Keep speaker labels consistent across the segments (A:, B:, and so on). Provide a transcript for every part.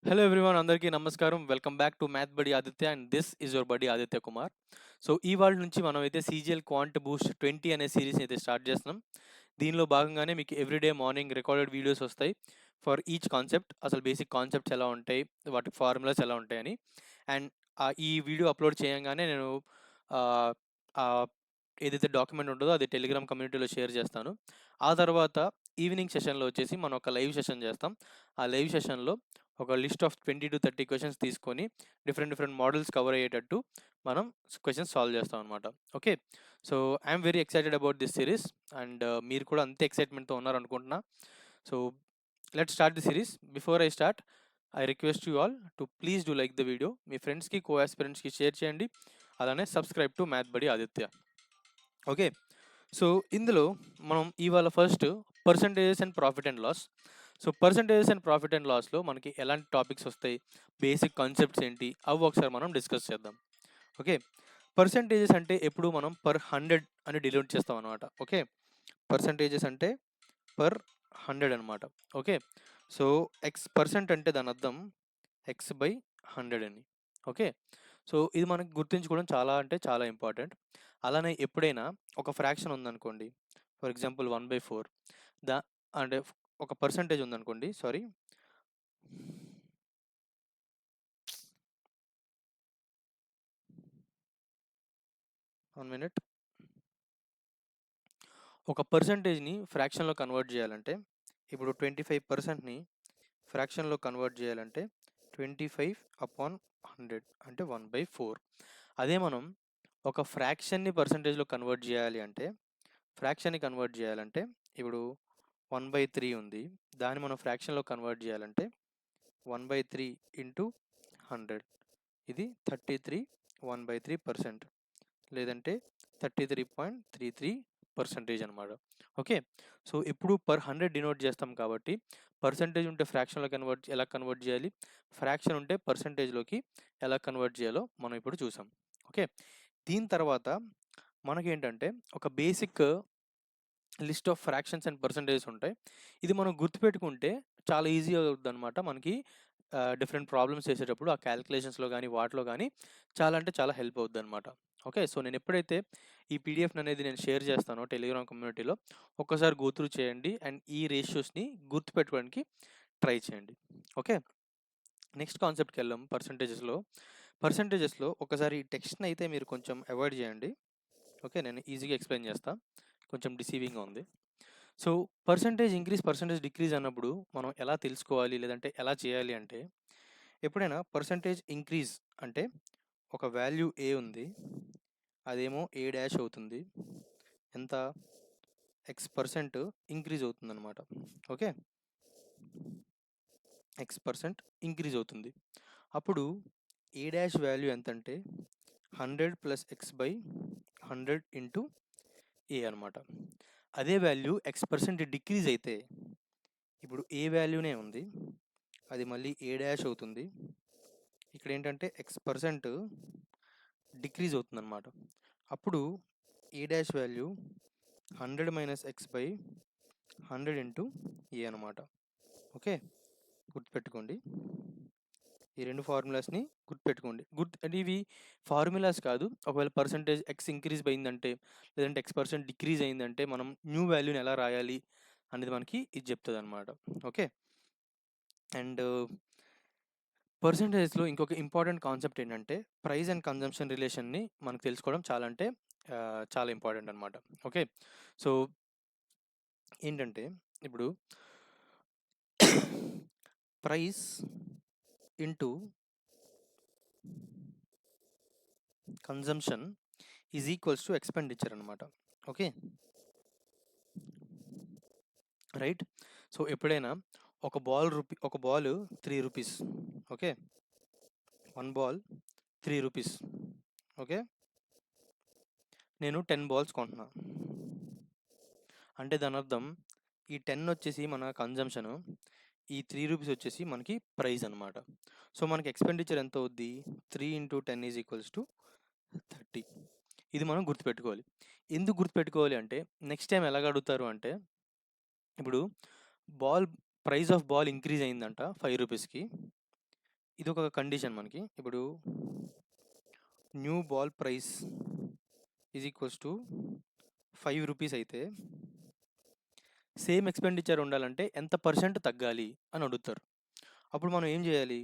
A: Hello everyone, అందరికీ నమస్కారం. Welcome back to math బడి Aditya and this is your బడి ఆదిత్య కుమార్. సో ఇవాళ నుంచి మనం అయితే సీజీఎల్ క్వాంట్ బూస్ట్ 20 అనే సిరీస్ అయితే స్టార్ట్ చేస్తున్నాం. దీనిలో భాగంగానే మీకు ఎవ్రీడే మార్నింగ్ రికార్డెడ్ వీడియోస్ వస్తాయి ఫర్ ఈచ్ కాన్సెప్ట్. అసలు బేసిక్ కాన్సెప్ట్స్ ఎలా ఉంటాయి, వాటి ఫార్ములాస్ ఎలా ఉంటాయని. అండ్ ఈ వీడియో అప్లోడ్ చేయంగానే నేను ఆ, ఆ, ఏదైతే డాక్యుమెంట్ ఉంటుందో అది టెలిగ్రామ్ కమ్యూనిటీలో షేర్ చేస్తాను. ఆ తర్వాత ఈవినింగ్ సెషన్లో వచ్చేసి మనం ఒక లైవ్ సెషన్ చేస్తాం. ఆ లైవ్ సెషన్లో ఒక లిస్ట్ ఆఫ్ 20 to 30 క్వశ్చన్స్ తీసుకొని డిఫరెంట్ మోడల్స్ కవర్ అయ్యేటట్టు మనం క్వశ్చన్స్ సాల్వ్ చేస్తాం అనమాట. Okay, so I'm very excited about this series and మీరు కూడా అంతే ఎక్సైట్మెంట్తో ఉన్నారు అనుకుంటున్నా. So let start the series. Before I start, I request you all to please do like the video. మీ ఫ్రెండ్స్కి కో ఆస్పిరెంట్స్కి షేర్ చేయండి. అలానే సబ్స్క్రైబ్ టు మ్యాథ్ బడి ఆదిత్య. ఓకే, సో ఇందులో మనం ఇవాళ first percentages and profit and loss. సో పర్సంటేజెస్ అండ్ ప్రాఫిట్ అండ్ లాస్లో మనకి ఎలాంటి టాపిక్స్ వస్తాయి, బేసిక్ కాన్సెప్ట్స్ ఏంటి, అవి ఒకసారి మనం డిస్కస్ చేద్దాం. ఓకే, పర్సంటేజెస్ అంటే ఎప్పుడు మనం పర్ 100 అని డినోట్ చేస్తాం అనమాట. ఓకే, పర్సంటేజెస్ అంటే పర్ 100 అనమాట. ఓకే, సో ఎక్స్ పర్సెంట్ అంటే దాని అర్థం ఎక్స్ బై 100 అని. ఓకే, సో ఇది మనకి గుర్తుంచుకోవడం చాలా అంటే చాలా ఇంపార్టెంట్. అలానే ఎప్పుడైనా ఒక ఫ్రాక్షన్ ఉందనుకోండి, ఫర్ ఎగ్జాంపుల్ 1/4, దా అంటే ఒక పర్సంటేజ్ ఉందనుకోండి, సారీ, 1 minute. ఒక పర్సంటేజ్ని ఫ్రాక్షన్లో కన్వర్ట్ చేయాలంటే, ఇప్పుడు 25%ని ఫ్రాక్షన్లో కన్వర్ట్ చేయాలంటే 25/100 అంటే 1/4. అదే మనం ఒక ఫ్రాక్షన్ని పర్సంటేజ్లో కన్వర్ట్ చేయాలి అంటే, ఇప్పుడు 1/3 ఉంది, దాన్ని మనం ఫ్రాక్షన్లో కన్వర్ట్ చేయాలంటే 1/3 ఇంటూ 100, ఇది 33 1/3%, లేదంటే 33.33% అనమాట. ఓకే, సో ఇప్పుడు పర్ 100 డినోట్ చేస్తాం కాబట్టి పర్సంటేజ్ ఉంటే ఫ్రాక్షన్లో ఎలా కన్వర్ట్ చేయాలి, ఫ్రాక్షన్ ఉంటే పర్సంటేజ్లోకి ఎలా కన్వర్ట్ చేయాలో మనం ఇప్పుడు చూసాం. ఓకే, దీని తర్వాత మనకేంటంటే ఒక basic list of fractions and percentages ఉంటాయి. ఇది మనం గుర్తుపెట్టుకుంటే చాలా ఈజీ అవుతుంది అనమాట మనకి. డిఫరెంట్ ప్రాబ్లమ్స్ చేసేటప్పుడు ఆ క్యాలిక్యులేషన్స్లో కానీ వాటిలో కానీ చాలా అంటే చాలా హెల్ప్ అవుద్ది అనమాట. ఓకే, సో నేను ఎప్పుడైతే ఈ పీడిఎఫ్ అనేది నేను షేర్ చేస్తానో టెలిగ్రామ్ కమ్యూనిటీలో, ఒక్కసారి గోత్రూ చేయండి అండ్ ఈ రేషియోస్ని గుర్తుపెట్టుకోవడానికి ట్రై చేయండి. ఓకే, నెక్స్ట్ కాన్సెప్ట్కి వెళ్దాం. పర్సంటేజెస్లో ఒకసారి ఈ టెక్స్ట్ని అయితే మీరు కొంచెం అవాయిడ్ చేయండి. ఓకే, నేను ఈజీగా ఎక్స్ప్లెయిన్ చేస్తాను, కొంచెం డిసీవింగ్గా ఉంది. So percentage increase percentage decrease అన్నప్పుడు మనం ఎలా తెలుసుకోవాలి, లేదంటే ఎలా చేయాలి అంటే, ఎప్పుడైనా పర్సంటేజ్ ఇంక్రీజ్ అంటే ఒక వాల్యూ ఏ ఉంది, అదేమో ఏ డాష్ అవుతుంది, ఎంత X% ఇంక్రీజ్ అవుతుంది అనమాట. ఓకే, X% ఇంక్రీజ్ అవుతుంది. అప్పుడు ఏ డాష్ వాల్యూ ఎంత అంటే 100 + X/100 ఇంటూ ఏ అనమాట. అదే వాల్యూ X% డిక్రీజ్ అయితే, ఇప్పుడు ఏ వాల్యూనే ఉంది, అది మళ్ళీ ఏ డాష్ అవుతుంది. ఇక్కడ ఏంటంటే X% డిక్రీజ్ అవుతుంది అనమాట. అప్పుడు A dash value 100 - X/100 into ఏ అనమాట. ఓకే, గుర్తుపెట్టుకోండి, ఈ రెండు ఫార్ములాస్ని గుర్తుపెట్టుకోండి. అంటే ఇవి ఫార్ములాస్ కాదు. ఒకవేళ పర్సంటేజ్ ఎక్స్ ఇంక్రీజ్ అయిందంటే, లేదంటే X% డిక్రీజ్ అయిందంటే మనం న్యూ వాల్యూని ఎలా రాయాలి అనేది మనకి ఇది చెప్తుంది అనమాట. ఓకే, అండ్ పర్సంటేజ్లో ఇంకొక ఇంపార్టెంట్ కాన్సెప్ట్ ఏంటంటే, ప్రైస్ అండ్ కన్జంప్షన్ రిలేషన్ని మనకు తెలుసుకోవడం చాలా అంటే చాలా ఇంపార్టెంట్ అనమాట. ఓకే, సో ఏంటంటే ఇప్పుడు price into consumption is equals to expenditure అనమాట. Okay, right. సో ఎప్పుడైనా ఒక ball 3 rupees. Okay, 1 ball 3 rupees. Okay, నేను 10 బాల్స్ కొంటున్నా అంటే దాని అర్థం ఈ 10 వచ్చేసి మన కన్జంప్షన్, ఈ 3 రూపీస్ వచ్చేసి మనకి ప్రైస్ అనమాట. సో మనకి ఎక్స్పెండిచర్ ఎంత అవుద్ది, 3 × 10 = 30. ఇది మనం గుర్తుపెట్టుకోవాలి. ఎందుకు గుర్తుపెట్టుకోవాలి అంటే, నెక్స్ట్ టైం ఎలాగ అడుగుతారు అంటే, ఇప్పుడు ప్రైస్ ఆఫ్ బాల్ ఇంక్రీజ్ అయిందంట 5 రూపీస్కి, ఇది ఒక కండిషన్ మనకి. ఇప్పుడు new ball price is equals to 5 rupees అయితే సేమ్ ఎక్స్పెండిచర్ ఉండాలంటే ఎంత పర్సెంట్ తగ్గాలి అని అడుగుతారు. అప్పుడు మనం ఏం చేయాలి?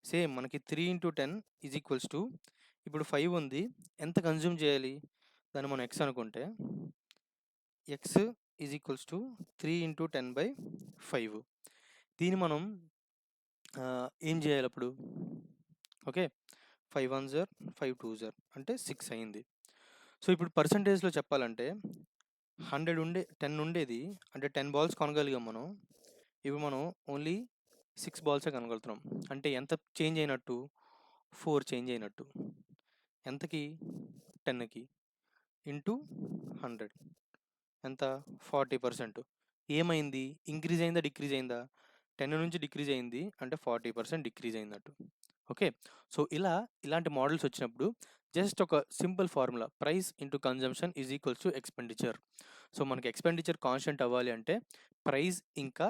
A: సేమ్ మనకి 3 ఇంటూ 10 ఈజ్ ఈక్వల్స్ టు ఇప్పుడు 5 ఉంది, ఎంత కన్జ్యూమ్ చేయాలి? దాన్ని మనం ఎక్స్ అనుకుంటే X is equals to 3 into 10/5. దీన్ని మనం ఏం చేయాలి అప్పుడు? ఓకే, 5 1 జర్ 5 2 జర్ అంటే 6 అయింది. సో ఇప్పుడు పర్సంటేజ్లో చెప్పాలంటే 10 ఉండేది అంటే 10 బాల్స్ కొనగలిగాం మనం. ఇప్పుడు మనం ఓన్లీ 6 బాల్సే కొనగలుగుతున్నాం. అంటే ఎంత చేంజ్ అయినట్టు? 4 చేంజ్ అయినట్టు. ఎంతకి? 10కి ఇంటూ 100 ఎంత? 40%. ఏమైంది? ఇంక్రీజ్ అయిందా డిక్రీజ్ అయిందా? 10 నుంచి డిక్రీజ్ అయింది అంటే 40% డిక్రీజ్ అయినట్టు. ఓకే, సో ఇలాంటి మోడల్స్ వచ్చినప్పుడు జస్ట్ ఒక simple formula price into consumption is equals to expenditure. So మనకి ఎక్స్పెండిచర్ కాన్స్టెంట్ అవ్వాలి అంటే ప్రైస్ ఇంకా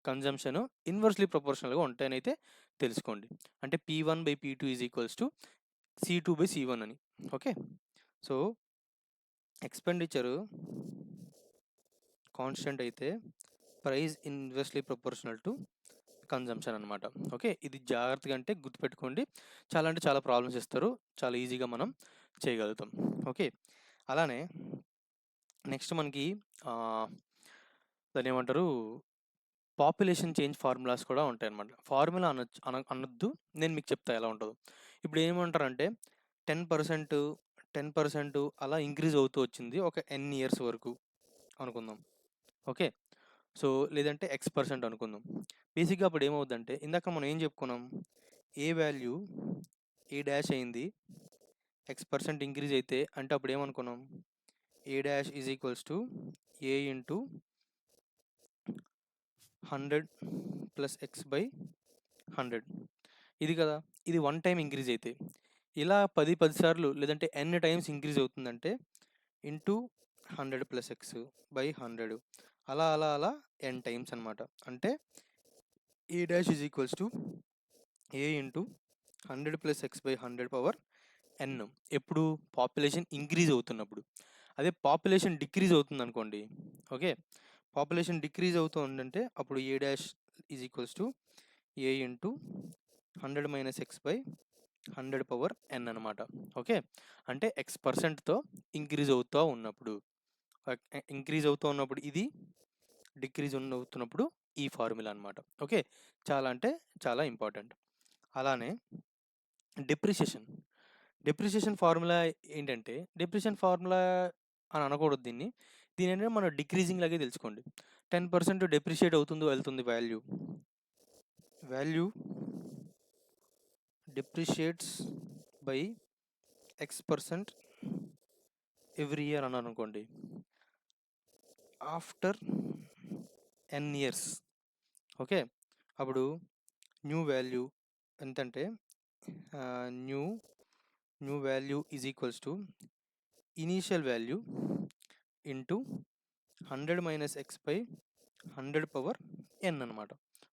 A: కన్జంప్షన్ ఇన్వర్స్లీ ప్రపోర్షనల్గా ఉంటాయనైతే తెలుసుకోండి. అంటే P1/P2 is equals to C2/C1 అని. ఓకే, సో ఎక్స్పెండిచరు కాన్స్టెంట్ అయితే price inversely proportional to consumption అనమాట. ఓకే, ఇది జాగ్రత్తగా అంటే గుర్తుపెట్టుకోండి. చాలా ప్రాబ్లమ్స్ ఇస్తారు, చాలా ఈజీగా మనం చేయగలుగుతాం. ఓకే, అలానే నెక్స్ట్ మనకి దాన్ని ఏమంటారు, పాపులేషన్ చేంజ్ ఫార్ములాస్ కూడా ఉంటాయి అనమాట. ఫార్ములా అనొద్దు, నేను మీకు చెప్తా ఎలా ఉంటుందో. ఇప్పుడు ఏమంటారంటే 10% అలా ఇంక్రీజ్ అవుతూ వచ్చింది ఒక n ఇయర్స్ వరకు అనుకుందాం. ఓకే, సో లేదంటే X% అనుకుందాం. బేసిక్గా అప్పుడు ఏమవుద్దంటే ఇందాక మనం ఏం చెప్పుకున్నాం? ఏ వాల్యూ ఏ డాష్ అయింది, X% ఇంక్రీజ్ అయితే అంటే అప్పుడు ఏమనుకున్నాం? A dash is equals to A into 100 plus X/100. ఇది కదా, ఇది 1 టైం ఇంక్రీజ్ అయితే. ఇలా 10 సార్లు లేదంటే n టైమ్స్ ఇంక్రీజ్ అవుతుందంటే ఇంటూ 100 ప్లస్ X/100 అలా అలా అలా n టైమ్స్ అనమాట. అంటే A dash is equals to A into 100 plus X/100 power n. ఎప్పుడు? పాపులేషన్ ఇంక్రీజ్ అవుతున్నప్పుడు. అదే పాపులేషన్ డిక్రీజ్ అవుతుంది అనుకోండి. ఓకే, పాపులేషన్ డిక్రీజ్ అవుతూ ఉందంటే అప్పుడు A dash is equals to A into 100 minus X/100 power n అనమాట. ఓకే, అంటే X%తో ఇంక్రీజ్ అవుతూ ఉన్నప్పుడు ఇది డిక్రీజ్ అవుతున్నప్పుడు ఈ ఫార్ములా అనమాట. ఓకే, చాలా ఇంపార్టెంట్. అలానే డిప్రిషియేషన్ ఫార్ములా ఏంటంటే, డిప్రిషియేషన్ ఫార్ములా అని అనకూడదు దీన్ని ఏంటంటే మనం డిక్రీజింగ్ లాగే తెలుసుకోండి. 10% డిప్రిషియేట్ అవుతుందో వెళ్తుంది value డిప్రిషియేట్స్ by X% every year అన్నారు అనుకోండి. ఆఫ్టర్ n ఇయర్స్ ఓకే, అప్పుడు న్యూ వాల్యూ ఎంతంటే new value is equals to initial value into 100 minus X/100 power n అనమాట.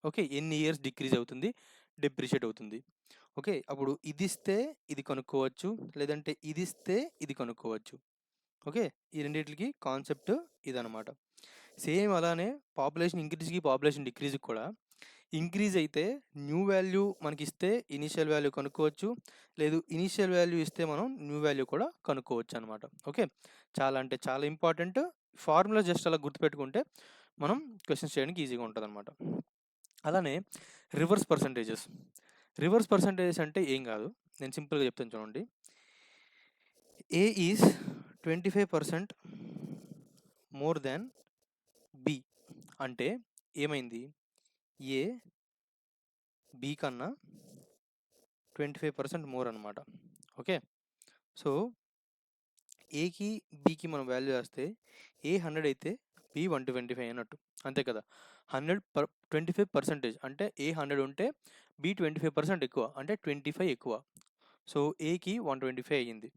A: ఓకే, ఎన్ని ఇయర్స్ డిక్రీజ్ అవుతుంది, డిప్రిషియేట్ అవుతుంది. ఓకే, అప్పుడు ఇది ఇస్తే ఇది కనుక్కోవచ్చు, లేదంటే ఇది ఇస్తే ఇది కనుక్కోవచ్చు. ఓకే, ఈ రెండింటికి కాన్సెప్ట్ ఇదనమాట. సేమ్ అలానే పాపులేషన్ ఇంక్రీజ్కి పాపులేషన్ డిక్రీజ్కి కూడా ఇంక్రీజ్ అయితే న్యూ వాల్యూ మనకి ఇస్తే ఇనీషియల్ వాల్యూ కనుక్కోవచ్చు, లేదు ఇనీషియల్ వాల్యూ ఇస్తే మనం న్యూ వాల్యూ కూడా కనుక్కోవచ్చు అనమాట. ఓకే, చాలా ఇంపార్టెంట్. ఫార్ములా జస్ట్ అలా గుర్తుపెట్టుకుంటే మనం క్వశ్చన్స్ చేయడానికి ఈజీగా ఉంటుంది అనమాట. అలానే రివర్స్ పర్సంటేజెస్ అంటే ఏం కాదు, నేను సింపుల్గా చెప్తాను చూడండి. ఏ ఈజ్ 25% మోర్ దాన్ బి అంటే ఏమైంది? ఏ బి కన్నా 25% మోర్ అనమాట. ఓకే, సో ఏకి బికి మనం వాల్యూ వేస్తే ఏ 100 అయితే బి 125 అన్నట్టు, అంతే కదా. 25% అంటే ఏ 100 ఉంటే బి 25% ఎక్కువ అంటే 25 ఎక్కువ. సో ఏకి 125 అయ్యింది.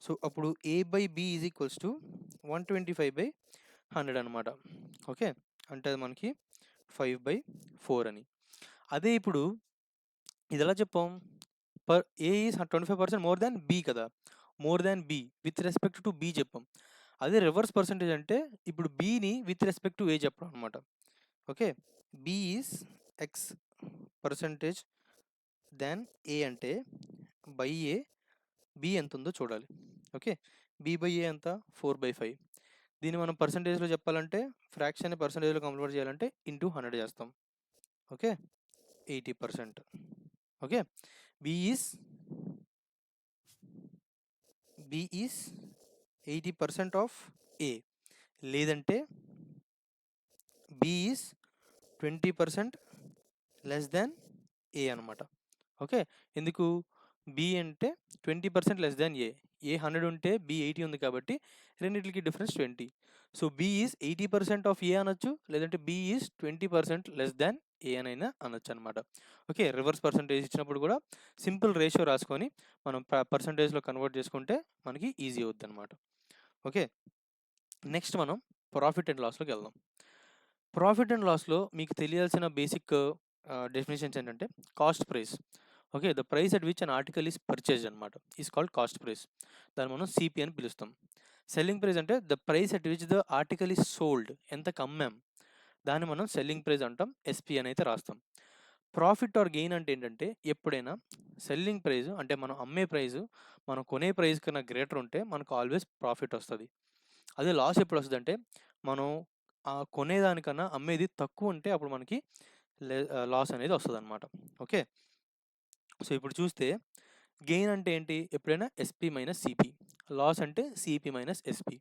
A: సో అప్పుడు A by B is equals to 125/100 అనమాట. ఓకే, అంటే అది మనకి 5/4 అని. అదే ఇప్పుడు ఇది ఎలా చెప్పాం? A is 25% more than B కదా! More than B with respect to B చెప్పాం. అదే రివర్స్ పర్సెంటేజ్ అంటే ఇప్పుడు బిని విత్ రెస్పెక్ట్ టు ఏ చెప్పడం అనమాట. Okay. B is X percentage than A అంటే బై ఏ బి ఎంత ఉందో చూడాలి. ఓకే. బి బై ఏ ఎంత? 4/5. దీన్ని మనం పర్సెంటేజ్లో చెప్పాలంటే ఫ్రాక్షన్ పర్సెంటేజ్లో కన్వర్ట్ చేయాలంటే ఇంటూ 100 చేస్తాం. Okay. 80%. Okay. B is 80% of A, లేదంటే B is 20% less than A అనమాట. ఓకే. ఎందుకు? బి అంటే 20% లెస్ దాన్ ఏ. ఏ 100 ఉంటే బి 80 ఉంది కాబట్టి రెండింటికి difference 20. So B is 80% of A అనొచ్చు, లేదంటే B is 20% less than A అనైనా అనొచ్చు అనమాట. ఓకే. రివర్స్ పర్సంటేజ్ ఇచ్చినప్పుడు కూడా సింపుల్ రేషియో రాసుకొని మనం పర్సంటేజ్లో కన్వర్ట్ చేసుకుంటే మనకి ఈజీ అవుద్ది అనమాట. ఓకే. నెక్స్ట్ మనం ప్రాఫిట్ అండ్ లాస్లోకి వెళ్దాం. ప్రాఫిట్ అండ్ లాస్లో మీకు తెలియాల్సిన బేసిక్ డెఫినేషన్స్ ఏంటంటే cost price. Okay. The price at which an article is purchase అనమాట ఈస్ కాల్డ్ కాస్ట్ ప్రైస్. దాన్ని మనం సిపి అని పిలుస్తాం. సెల్లింగ్ ప్రైస్ అంటే the price at which the article is sold, ఎంతకు అమ్మాం దాన్ని మనం సెల్లింగ్ ప్రైస్ అంటాం. ఎస్పి అని అయితే రాస్తాం. ప్రాఫిట్ ఆర్ గెయిన్ అంటే ఏంటంటే ఎప్పుడైనా సెల్లింగ్ ప్రైస్ అంటే మనం అమ్మే ప్రైస్ మనం కొనే ప్రైస్ కన్నా గ్రేటర్ ఉంటే మనకు ఆల్వేస్ ప్రాఫిట్ వస్తుంది. అదే లాస్ ఎప్పుడు వస్తుంది అంటే మనం కొనేదానికన్నా అమ్మేది తక్కువ ఉంటే అప్పుడు మనకి లాస్ అనేది వస్తుంది అనమాట. ఓకే. సో ఇప్పుడు చూస్తే గెయిన్ అంటే ఏంటి? ఎప్పుడైనా ఎస్పి మైనస్ సిపి. లాస్ అంటే CP minus SP.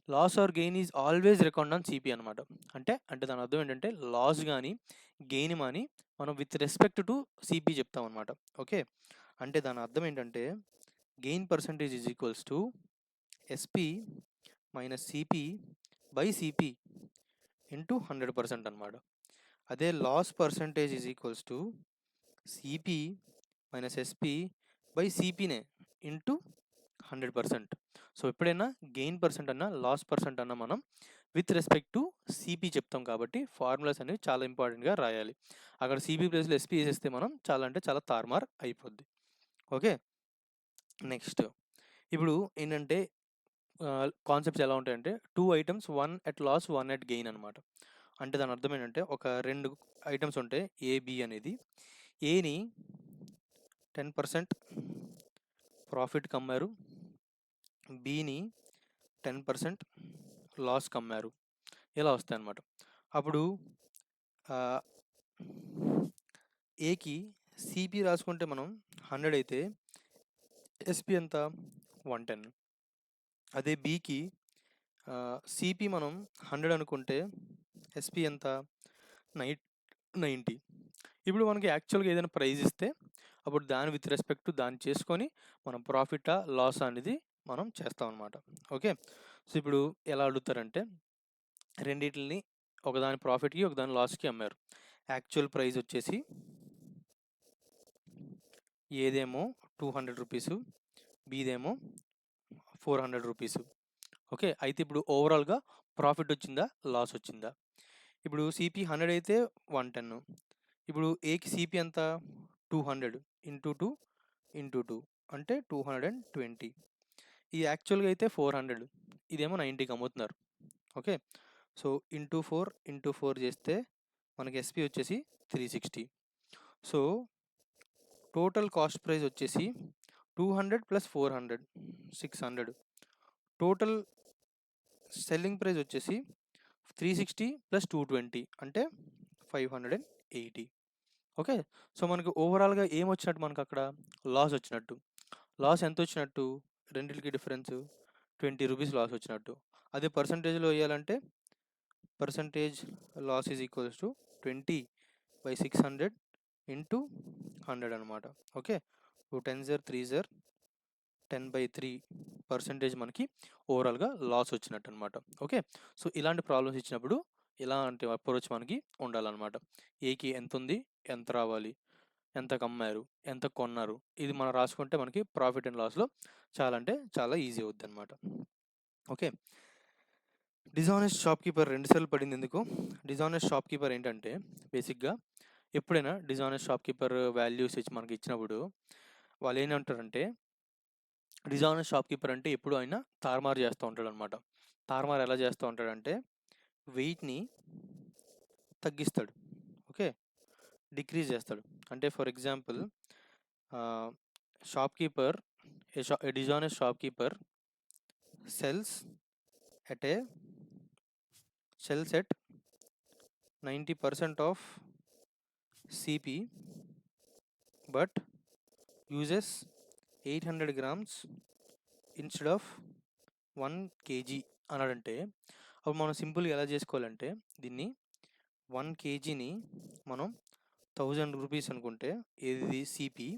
A: Loss or gain is always record on CP అనమాట. అంటే దాని అర్థం ఏంటంటే లాస్ కానీ గెయిన్ కానీ మనం విత్ రెస్పెక్ట్ టు సిపి చెప్తాం అనమాట. ఓకే. అంటే దాని అర్థం ఏంటంటే gain percentage is equals to SP minus CP by CP into 100% అనమాట. అదే loss percentage is equals to CP minus SP by సిపినే ఇంటూ 100%. సో ఎప్పుడైనా గెయిన్ పర్సెంట్ అన్నా లాస్ పర్సెంట్ అన్నా మనం విత్ రెస్పెక్ట్ టు సిపి చెప్తాం కాబట్టి ఫార్ములాస్ అనేవి చాలా ఇంపార్టెంట్గా రాయాలి. అక్కడ సిపి ప్లేస్లో ఎస్పి వేసేస్తే మనం చాలా అంటే చాలా తారుమార్ అయిపోద్ది. ఓకే. నెక్స్ట్ ఇప్పుడు ఏంటంటే కాన్సెప్ట్స్ ఎలా ఉంటాయంటే 2 items, 1 at loss 1 at gain అనమాట. అంటే దాని అర్థం ఏంటంటే ఒక 2 ఐటమ్స్ ఉంటాయి ఏబి అనేది. ఏని 10% ప్రాఫిట్కి అమ్మారు, బిని 10% లాస్కి అమ్మారు. ఇలా వస్తాయి అన్నమాట. అప్పుడు ఏకి సిపి రాసుకుంటే మనం 100 అయితే ఎస్పి ఎంత? 110. అదే బికి సిపి మనం 100 అనుకుంటే ఎస్పి ఎంత? 90. ఇప్పుడు మనకి యాక్చువల్గా ఏదైనా ప్రైజ్ ఇస్తే అప్పుడు దాని విత్ రెస్పెక్ట్ టు దాన్ని చేసుకొని మనం ప్రాఫిటా లాస్ అనేది మనం చేస్తాం అనమాట. ఓకే. సో ఇప్పుడు ఎలా అడుగుతారంటే రెండింటిని ఒకదాని ప్రాఫిట్కి ఒకదాని లాస్కి అమ్మారు. యాక్చువల్ ప్రైస్ వచ్చేసి ఏదేమో 200 రూపీసు, బీదేమో 400 రూపీసు. ఓకే. అయితే ఇప్పుడు ఓవరాల్గా ప్రాఫిట్ వచ్చిందా లాస్ వచ్చిందా? ఇప్పుడు సిపి 100 అయితే 110. ఇప్పుడు ఏకి సిపి ఎంత? 200 ఇంటూ 2 ఇంటూ 2 అంటే 220. ఇది యాక్చువల్గా అయితే 400, ఇదేమో 90కి అమ్ముతున్నారు. ఓకే. సో ఇంటూ 4 చేస్తే మనకి ఎస్పి వచ్చేసి 360. సో టోటల్ కాస్ట్ ప్రైస్ వచ్చేసి 200 ప్లస్ 400 600. టోటల్ సెల్లింగ్ ప్రైస్ వచ్చేసి 360 ప్లస్ 220 అంటే 580. ఓకే. సో మనకు ఓవరాల్గా ఏం వచ్చినట్టు మనకు అక్కడ లాస్ వచ్చినట్టు. లాస్ ఎంత వచ్చినట్టు? రెండింటికి డిఫరెన్స్ 20 రూపీస్ లాస్ వచ్చినట్టు. అదే పర్సంటేజ్లో వేయాలంటే percentage loss is equals to 20/600 into 100 అనమాట. ఓకే. 10 0 3 0 10/3% మనకి ఓవరాల్గా లాస్ వచ్చినట్టు అనమాట. ఓకే. సో ఇలాంటి ప్రాబ్లమ్స్ ఇచ్చినప్పుడు ఇలాంటి అప్రోచ్ మనకి ఉండాలన్నమాట. ఏకి ఎంత ఉంది, ఎంత రావాలి, ఎంతకు అమ్మారు, ఎంత కొన్నారు, ఇది మనం రాసుకుంటే మనకి ప్రాఫిట్ అండ్ లాస్లో చాలా అంటే చాలా ఈజీ అవుద్ది అనమాట. ఓకే. డిజానెస్ట్ షాప్ కీపర్ 2 సార్లు పడింది ఎందుకు? డిజానెస్ట్ షాప్ కీపర్ ఏంటంటే బేసిక్గా ఎప్పుడైనా డిజానెస్ట్ షాప్‌కీపర్ వాల్యూస్ ఇచ్చి మనకి ఇచ్చినప్పుడు వాళ్ళు ఏమంటారంటే, డిజానెస్ట్ షాప్‌కీపర్ అంటే ఎప్పుడు ఆయన తారుమారు చేస్తూ ఉంటాడనమాట. తారుమారు ఎలా చేస్తూ ఉంటాడంటే వెయిట్‌ని తగ్గిస్తాడు. ఓకే. డిక్రీజ్ చేస్తాడు. అంటే for example shopkeeper A dishonest shopkeeper cells at 90% of CP but uses 800 grams instead of 1 kg అన్నాడంటే, అప్పుడు మనం సింపుల్గా ఎలా చేసుకోవాలంటే దీన్ని 1 kgని మనం 1000 రూపీస్ అనుకుంటే ఇది సిపి,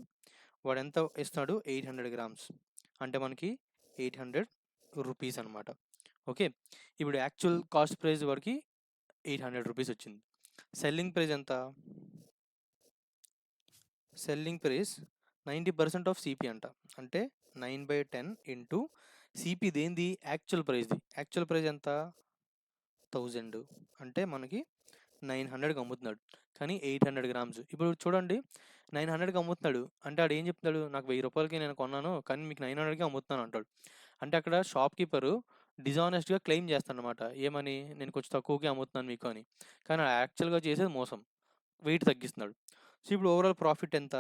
A: వాడు ఎంత ఇస్తాడు 800 గ్రామ్స్ అంటే మనకి 800 రూపీస్ అనమాట. ఓకే. ఇప్పుడు యాక్చువల్ కాస్ట్ ప్రైస్ వాడికి 800 రూపీస్ వచ్చింది. సెల్లింగ్ ప్రైస్ ఎంత? సెల్లింగ్ ప్రైస్ 90% ఆఫ్ సిపి అంట. అంటే 9/10 ఇంటూ సిపి దేనిది? యాక్చువల్ ప్రైస్ది. యాక్చువల్ ప్రైస్ ఎంత? 1000 అంటే మనకి 900కి అమ్ముతున్నాడు, కానీ 800 గ్రామ్స్. ఇప్పుడు చూడండి 900కి అమ్ముతున్నాడు అంటే ఆడు ఏం చెప్తున్నాడు, నాకు 1000 రూపాయలకి నేను కొన్నాను కానీ మీకు 900కి అమ్ముతున్నాను అంటాడు. అంటే అక్కడ షాప్‌కీపరు డిజానెస్ట్‌గా క్లెయిమ్ చేస్తాడనమాట. ఏమని? నేను కొంచెం తక్కువకే అమ్ముతున్నాను మీకు అని. కానీ యాక్చువల్‌గా చేసేది మోసం, వెయిట్ తగ్గిస్తున్నాడు. సో ఇప్పుడు ఓవరాల్ ప్రాఫిట్ ఎంత?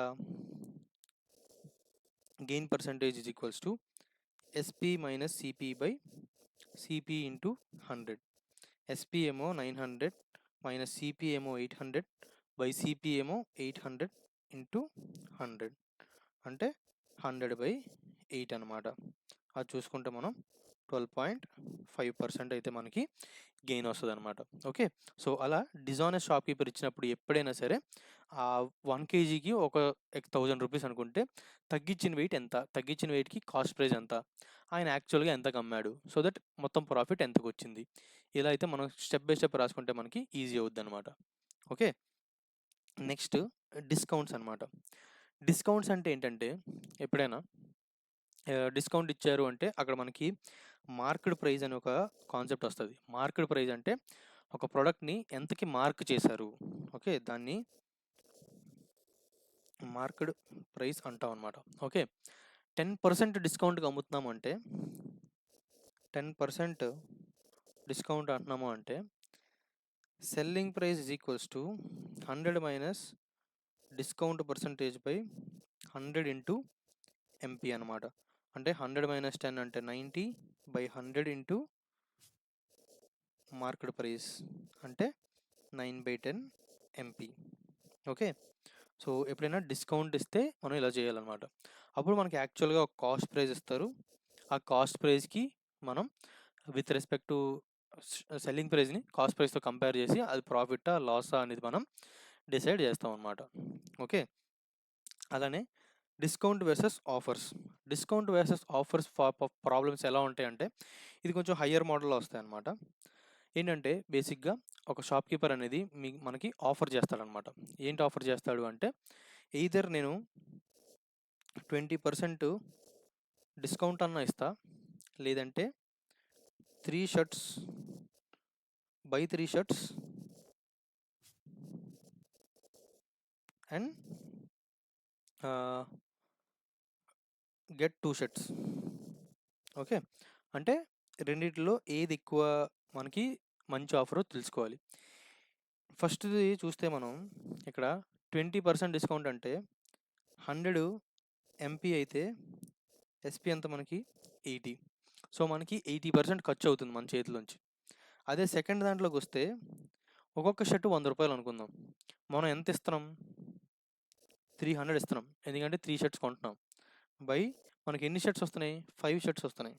A: Gain percentage is equals to SP minus CP by CP into 100. SP ఏమో 900 మైనస్ సిపి ఏమో 800 బై సిపి ఏమో 800 ఇంటూ 100 అంటే 100/8 అనమాట. అది చూసుకుంటే మనం 12.5% అయితే మనకి గెయిన్ వస్తుంది అనమాట. ఓకే. సో అలా డిజానెస్ట్ షాప్‌కీపర్ ఇచ్చినప్పుడు ఎప్పుడైనా సరే 1 kgకి ఒక 1000 రూపీస్ అనుకుంటే తగ్గించిన వెయిట్ ఎంత, తగ్గించిన వెయిట్‌కి కాస్ట్ ప్రైస్ ఎంత, ఆయన యాక్చువల్‌గా ఎంతకు అమ్మాడు, సో దట్ మొత్తం ప్రాఫిట్ ఎంతకు వచ్చింది. ఇలా అయితే మనం స్టెప్ బై స్టెప్ రాసుకుంటే మనకి ఈజీ అవుద్ది అనమాట. ఓకే. నెక్స్ట్ డిస్కౌంట్స్ అనమాట. డిస్కౌంట్స్ అంటే ఏంటంటే ఎప్పుడైనా డిస్కౌంట్ ఇచ్చారు అంటే అక్కడ మనకి మార్క్డ్ ప్రైస్ అనే ఒక కాన్సెప్ట్ వస్తుంది. మార్క్డ్ ప్రైస్ అంటే ఒక ప్రోడక్ట్ని ఎంతకి మార్క్ చేశారు. ఓకే. దాన్ని మార్క్డ్ ప్రైస్ అంటాం అనమాట. ఓకే. 10% డిస్కౌంట్కి అమ్ముతున్నాము అంటే 10% డిస్కౌంట్ అంటున్నాము అంటే selling price is equals to 100 minus discount percentage by 100 into MP అనమాట. అంటే 100 మైనస్ 10 అంటే 90 బై 100 ఇంటూ మార్కెట్ ప్రైస్ అంటే 9/10 ఎంపీ. ఓకే. సో ఎప్పుడైనా డిస్కౌంట్ ఇస్తే మనం ఇలా చేయాలన్నమాట. అప్పుడు మనకి యాక్చువల్గా ఒక కాస్ట్ ప్రైస్ ఇస్తారు. ఆ కాస్ట్ ప్రైస్కి మనం విత్ రెస్పెక్ట్ టు సెల్లింగ్ ప్రైస్ని కాస్ట్ ప్రైస్తో కంపేర్ చేసి అది ప్రాఫిటా లాసా అనేది మనం డిసైడ్ చేస్తాం అన్నమాట. ఓకే. అలానే discount versus offers. Discount versus offers problems ఎలా ఉంటాయంటే ఇది కొంచెం హయ్యర్ మోడల్లో వస్తాయన్నమాట. ఏంటంటే బేసిక్గా ఒక షాప్‌కీపర్ అనేది మనకి ఆఫర్ చేస్తాడనమాట. ఏంటి ఆఫర్ చేస్తాడు అంటే ఎయిదర్ నేను 20% డిస్కౌంట్ అన్నా ఇస్తా, లేదంటే 3 shirts by 3 shirts and get 2 shirts. Okay. అంటే రెండిట్లో ఏది ఎక్కువ మనకి మంచి ఆఫరో తెలుసుకోవాలి. ఫస్ట్‌ది చూస్తే మనం ఇక్కడ 20% డిస్కౌంట్ అంటే 100 ఎంపీ అయితే ఎస్పీ ఎంత మనకి 80. సో మనకి 80% ఖర్చు అవుతుంది మన చేతిలోంచి. అదే సెకండ్ దాంట్లోకి వస్తే ఒక్కొక్క షర్ట్ 100 రూపాయలు అనుకుందాం. మనం ఎంత ఇస్తున్నాం? 300 ఇస్తున్నాం. ఎందుకంటే 3 షర్ట్స్ కొంటున్నాం. బై మనకి ఎన్ని షర్ట్స్ వస్తున్నాయి? 5 షర్ట్స్ వస్తున్నాయి.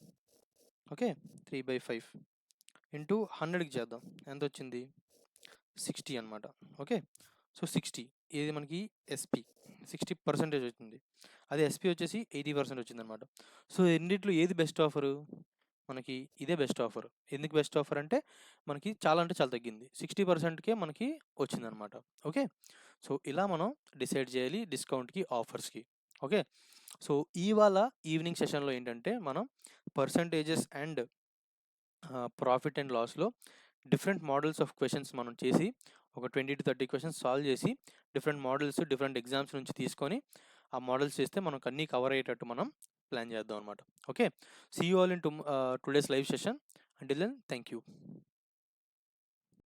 A: ఓకే. 3/5 ఇంటూ 100కి చేద్దాం. ఎంత వచ్చింది? 60 అనమాట. ఓకే. సో 60 ఇది మనకి ఎస్పీ 60% వచ్చింది. అదే ఎస్పీ వచ్చేసి 80% వచ్చిందనమాట. సో రెండిట్లో ఏది బెస్ట్ ఆఫరు? మనకి ఇదే బెస్ట్ ఆఫర్. ఎందుకు బెస్ట్ ఆఫర్ అంటే మనకి చాలా అంటే చాలా తగ్గింది. 60%కే మనకి వచ్చిందనమాట. ఓకే. సో ఇలా మనం డిసైడ్ చేయాలి డిస్కౌంట్‌కి, ఆఫర్స్‌కి. ఓకే. సో ఇవాళ ఈవినింగ్ సెషన్‌లో ఏంటంటే మనం పర్సెంటేజెస్ అండ్ ప్రాఫిట్ అండ్ లాస్‌లో డిఫరెంట్ మోడల్స్ ఆఫ్ క్వెషన్స్ మనం చేసి ఒక 20-30 క్వెషన్స్ సాల్వ్ చేసి డిఫరెంట్ మోడల్స్, డిఫరెంట్ ఎగ్జామ్స్ నుంచి తీసుకొని ఆ మోడల్స్ చేస్తే మనకు అన్నీ కవర్ అయ్యేటట్టు మనం ప్లాన్ చేద్దాం అనమాట. Okay, see you all in today's live session. Until then, thank you.